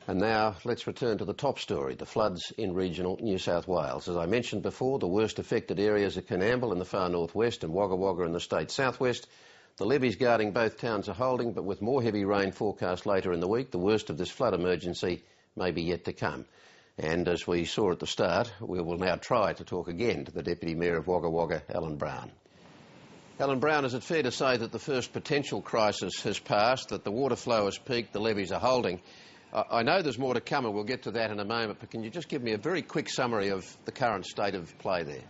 And now let's return to the top story, the floods in regional New South Wales. As I mentioned before, the worst affected areas are Coonamble in the far northwest and Wagga Wagga in the state southwest. The levees guarding both towns are holding, but with more heavy rain forecast later in the week, the worst of this flood emergency may be yet to come. And as we saw at the start, we will now try to talk again to the Deputy Mayor of Wagga Wagga, Alan Brown. Alan Brown, is it fair to say that the first potential crisis has passed, that the water flow has peaked, the levees are holding? I know there's more to come and we'll get to that in a moment, but can you just give me a very quick summary of the current state of play there?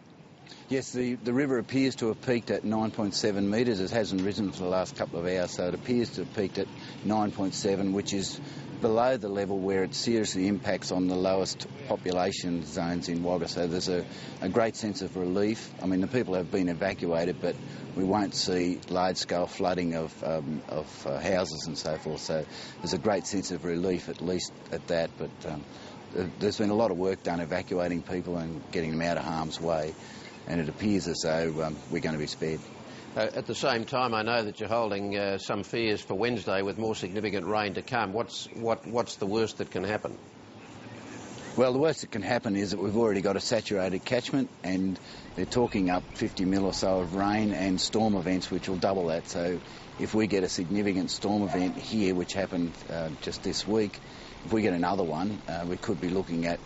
Yes, the river appears to have peaked at 9.7 metres. It hasn't risen for the last couple of hours, so it appears to have peaked at 9.7, which is below the level where it seriously impacts on the lowest population zones in Wagga. So there's a great sense of relief. I mean, the people have been evacuated, but we won't see large-scale flooding of houses and so forth. So there's a great sense of relief, at least at that. But there's been a lot of work done evacuating people and getting them out of harm's way, and it appears as though we're going to be spared. At the same time, I know that you're holding some fears for Wednesday with more significant rain to come. What's the worst that can happen? Well, the worst that can happen is that we've already got a saturated catchment, and they're talking up 50 mil or so of rain and storm events, which will double that. So if we get a significant storm event here, which happened just this week, if we get another one, we could be looking at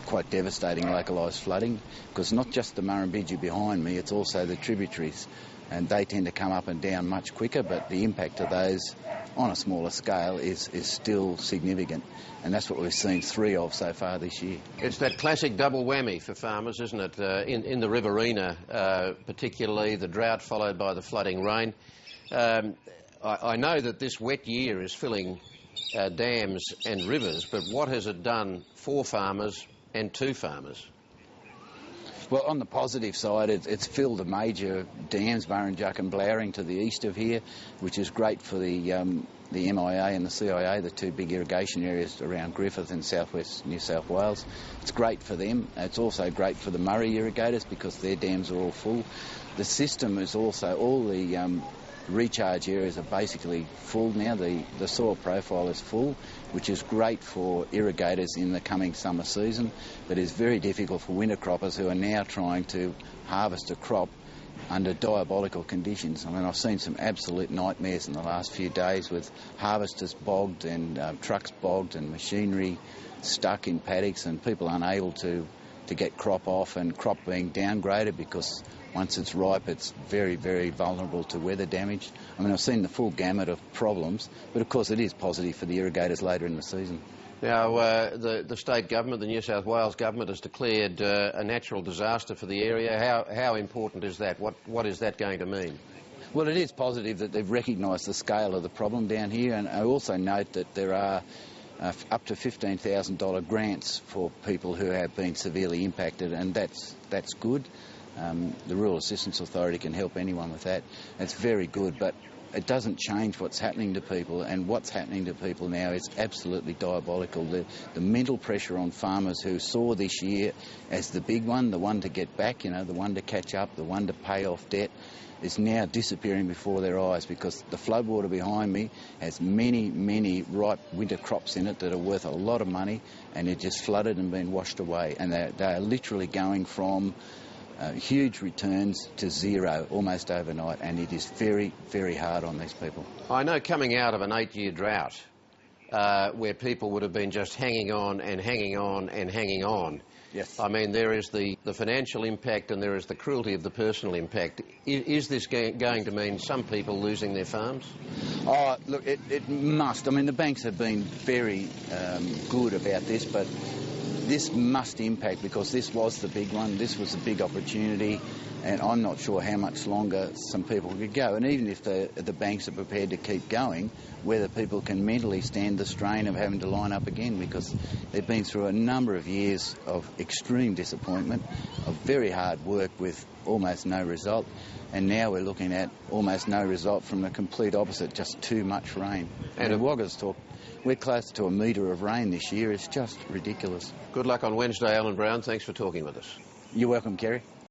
quite devastating localised flooding, because not just the Murrumbidgee behind me, it's also the tributaries, and they tend to come up and down much quicker, but the impact of those on a smaller scale is still significant, and that's what we've seen 3 of so far this year. It's that classic double whammy for farmers, isn't it? In the Riverina, particularly the drought followed by the flooding rain. I know that this wet year is filling dams and rivers, but what has it done for farmers and to farmers? Well, on the positive side, it's filled the major dams, Burrinjuck and Blowering, to the east of here, which is great for the MIA and the CIA, the 2 big irrigation areas around Griffith and southwest New South Wales. It's great for them. It's also great for the Murray irrigators because their dams are all full. The system is also, all the recharge areas are basically full now. The soil profile is full, which is great for irrigators in the coming summer season, but is very difficult for winter croppers who are now trying to harvest a crop under diabolical conditions. I mean, I've seen some absolute nightmares in the last few days with harvesters bogged and trucks bogged and machinery stuck in paddocks and people unable to get crop off, and crop being downgraded because once it's ripe, it's very, very vulnerable to weather damage. I mean, I've seen the full gamut of problems, but of course it is positive for the irrigators later in the season. Now, the state government, the New South Wales government, has declared a natural disaster for the area. How important is that? What is that going to mean? Well, it is positive that they've recognised the scale of the problem down here, and I also note that there are up to $15,000 grants for people who have been severely impacted, and that's good. The Rural Assistance Authority can help anyone with that. It's very good, but it doesn't change what's happening to people, and what's happening to people now is absolutely diabolical. The mental pressure on farmers who saw this year as the big one, the one to get back, the one to catch up, the one to pay off debt, is now disappearing before their eyes because the floodwater behind me has many, many ripe winter crops in it that are worth a lot of money, and it just flooded and been washed away, and they are literally going from huge returns to zero almost overnight, and it is very, very hard on these people. I know coming out of an 8-year drought where people would have been just hanging on and hanging on and hanging on. Yes. I mean, there is the financial impact and there is the cruelty of the personal impact. Is this going to mean some people losing their farms? Oh, look, it must. I mean, the banks have been very good about this, but this must impact because this was the big one, this was a big opportunity, and I'm not sure how much longer some people could go. And even if the banks are prepared to keep going, whether people can mentally stand the strain of having to line up again, because they've been through a number of years of extreme disappointment, of very hard work with almost no result, and now we're looking at almost no result from the complete opposite, just too much rain. And the Wagga's talk, we're close to a metre of rain this year. It's just ridiculous. Good luck on Wednesday, Alan Brown. Thanks for talking with us. You're welcome, Kerry.